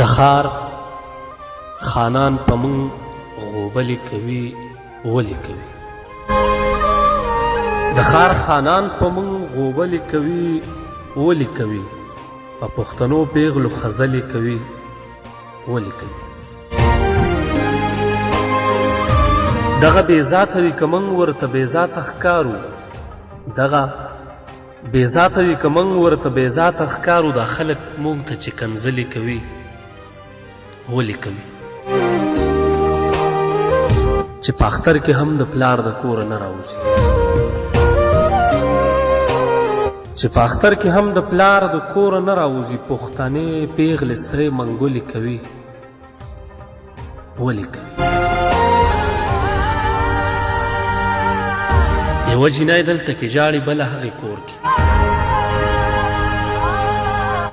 د ښار خانان په موږ غوبلې کوي ولې کوي. د ښار خانان په موږ غوبلې کوي ولې کوي. په پښتنو پیغلو خزلې کوي ولې کوي. دغه بې ذاته وي که موږ ورته بې ذاته ښکارو. دغه بې ذاته وي که موږ ورته بې ذاته ښکارو. دا خلک موږ ته چې کنځلې کوي ولې کوي. چې په اختر کې هم د پلار د کوره نه راوځي. چې په اختر کې هم د پلار د کوره نه راوځي. پښتنې پیغلې سرې منګولې کوي ولې کوي. یوه جینۍ دلته کې ژاړي بله هغې کور کې.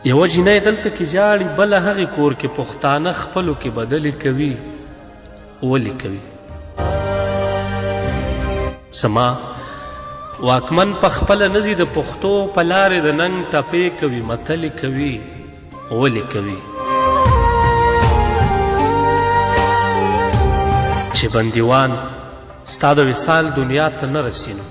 یوه جینۍ دلته کې ژاړي بله هغې کور کې. پښتانه خپلو کې بدلې کوي ولې کوي. زما واکمن په خپله نه ځي. د پښتو په لارې د ننګ ټپې کوي متلې کوي ولې کوي. چې بندیوان ستا د وصال دنیا ته نه رسینو.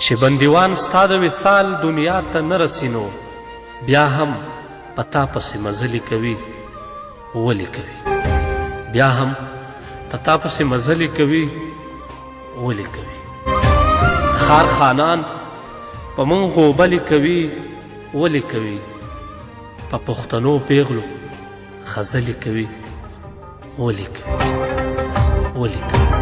چې بندیوان ستا د وصال دنیا ته نه رسینو. بیا هم په تا پسې مزلې کوي ولې کوي. بیا هم په تا پسې مزلې کوي ولې کوي. د ښار خانان په موږ غوبلې کوي ولې کوي. په پښتنو پیغلو خزلې کوي ولې کوي. ولې کوي.